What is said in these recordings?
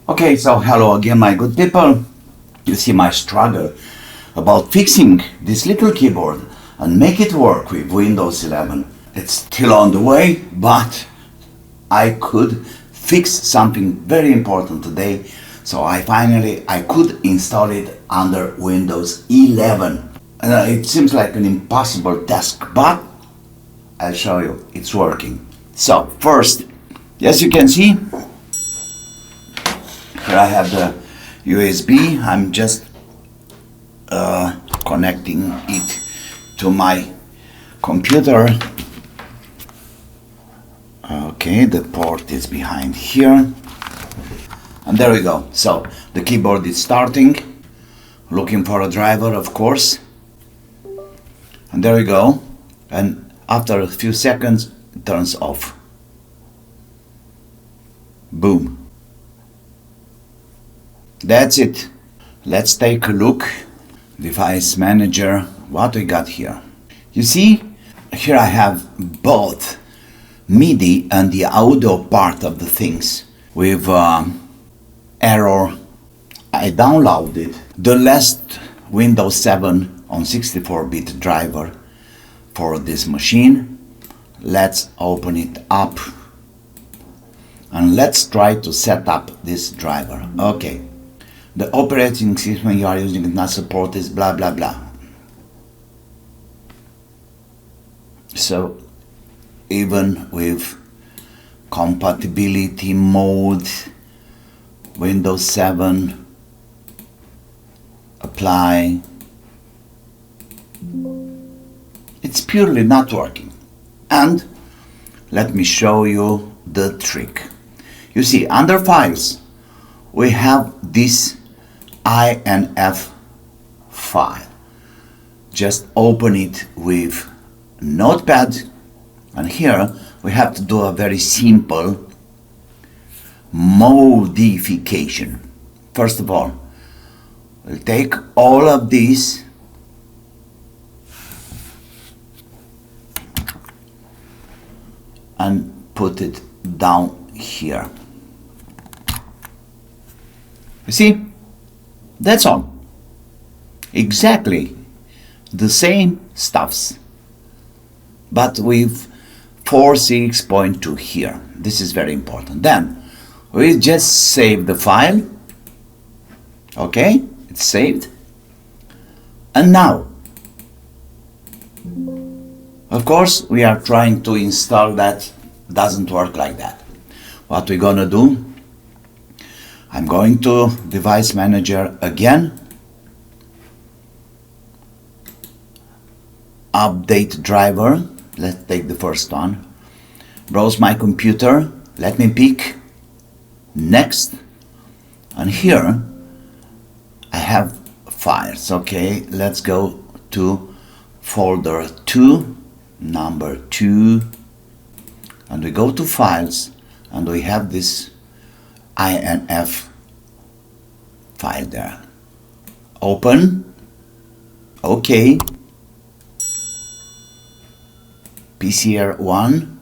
Okay, so hello again, my good people. You see my struggle about fixing this little keyboard and make it work with Windows 11. It's still on the way, but I could fix something very important today. So I could install it under Windows 11. It seems like an impossible task, but I'll show you it's working. So first, as you can see, here I have the USB. I'm just connecting it to my computer. Okay, the port is behind here. And there we go. So the keyboard is starting. Looking for a driver, of course. And there we go. And after a few seconds, it turns off. Boom. That's it. Let's take a look. Device manager. What we got here? You see, here I have both MIDI and the audio part of the things with error. I downloaded the last Windows 7 on 64-bit driver for this machine. Let's open it up and let's try to set up this driver. Okay. The operating system you are using is not supported, blah blah blah. So even with compatibility mode, Windows 7, apply, it's purely not working. And let me show you the trick. You see, under files we have this INF file. Just open it with Notepad, and here we have to do a very simple modification. First of all, we'll take all of these and put it down here. You see, that's all. Exactly the same stuffs, but with 4.6.2 here. This is very important. Then we just save the file. Okay, it's saved. And now, of course, we are trying to install that. Doesn't work like that. What we're gonna do, I'm going to Device Manager again, Update Driver, let's take the first one, browse my computer, let me pick Next, and here I have files. Okay, let's go to folder 2, number 2, and we go to Files, and we have this INF file there. Open. Okay. PCR 1.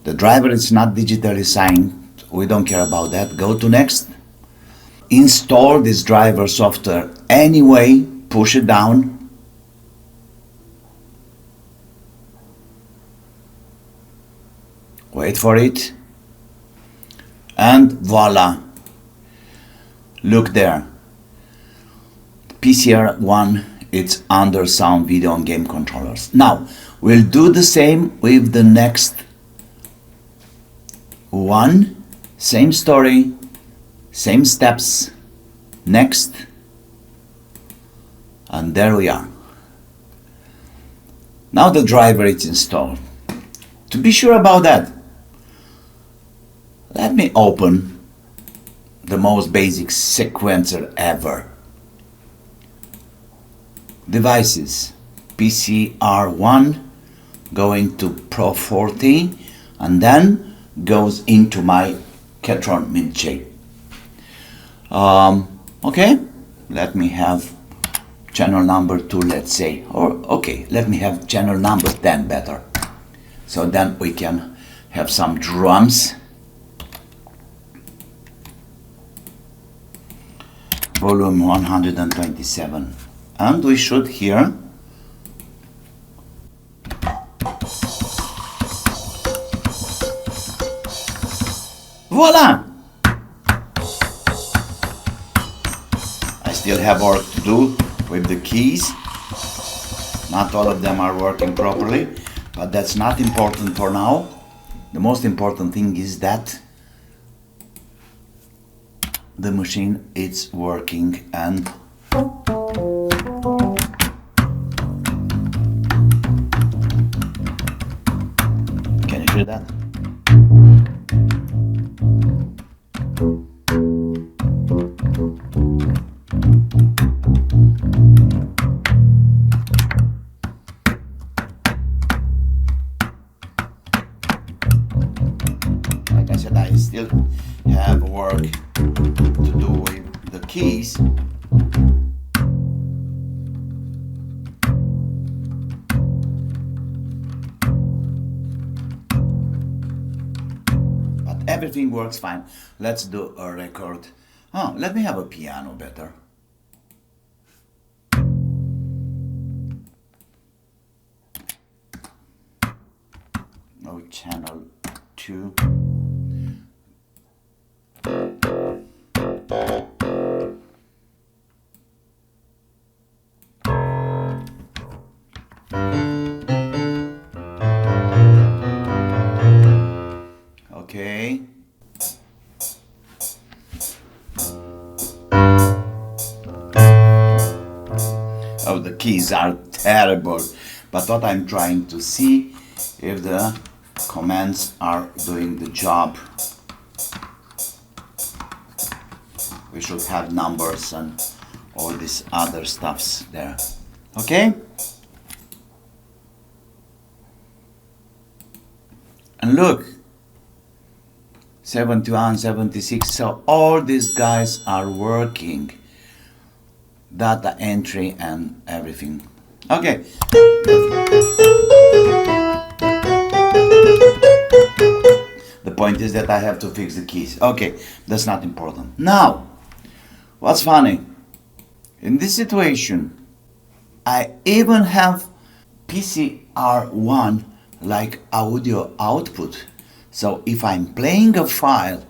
The driver is not digitally signed. We don't care about that. Go to Next. Install this driver software anyway. Push it down. Wait for it. And voila, look there, PCR 1, it's under sound, video and game controllers. Now we'll do the same with the next one, same story, same steps. Next, and there we are. Now the driver is installed. To be sure about that, let me open the most basic sequencer ever. Devices, PCR1, going to Pro 40, and then goes into my Ketron Mid-J. Okay, let me have channel number 2, let's say, or okay, let me have channel number 10 better. So then we can have some drums. volume 127, and we should hear voila! I still have work to do with the keys. Not all of them are working properly, but that's not important for now. The most important thing is that the machine is working, and can you hear that? Like I said, I still have work to do with the keys. But everything works fine. Let's do a record. Oh, let me have a piano better. Oh, channel 2. Okay. Oh, the keys are terrible, but what I'm trying to see if the commands are doing the job. We should have numbers and all this other stuffs there. Okay? And look, 71, 76, so all these guys are working. Data entry and everything. Okay. The point is that I have to fix the keys. Okay, that's not important. Now, what's funny? In this situation, I even have PCR1 like audio output. So if I'm playing a file,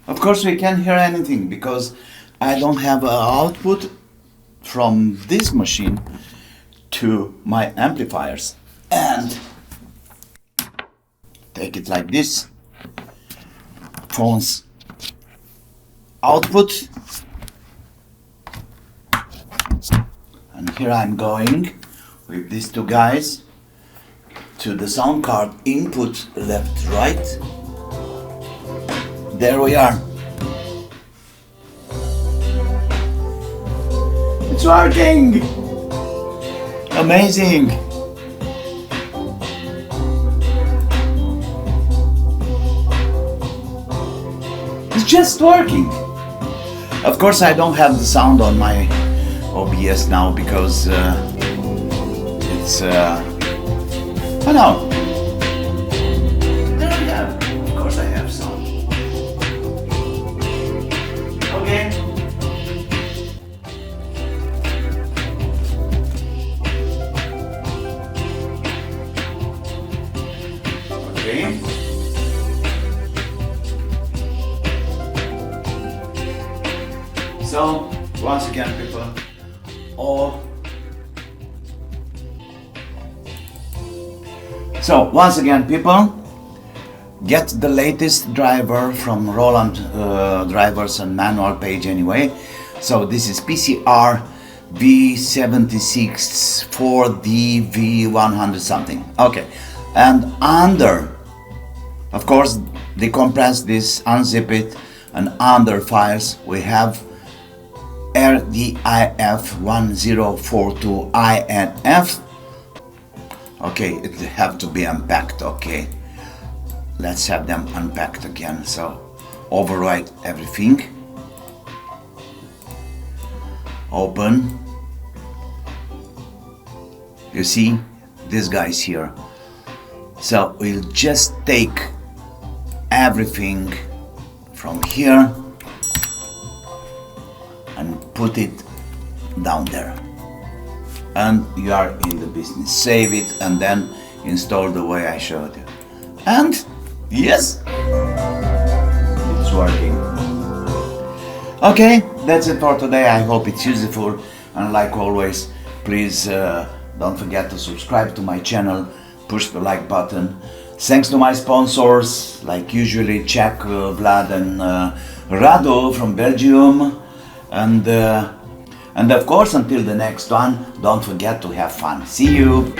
of course we can't hear anything because I don't have an output from this machine to my amplifiers. And take it like this. Phone's output. And here I'm going with these two guys to the sound card input left, right. There we are. It's working! Amazing! It's just working! Of course I don't have the sound on my OBS now because it's oh no! There we have. Of course I have sound. Okay. Okay. So, once again, people, get the latest driver from Roland drivers and manual page anyway. So this is PCR V76 4D V100 something. Okay, and under, of course, decompress this, unzip it, and under files we have RDIF1042 INF. Okay, it have to be unpacked. Okay, let's have them unpacked again. So overwrite everything, open. You see this guy's here. So we'll just take everything from here and put it down there. And you are in the business. Save it and then install the way I showed you. And yes, it's working. Okay, that's it for today. I hope it's useful, and like always, please don't forget to subscribe to my channel, push the like button. Thanks to my sponsors, like usually Czech, Vlad and Rado from Belgium, and of course until the next one, don't forget to have fun. See you!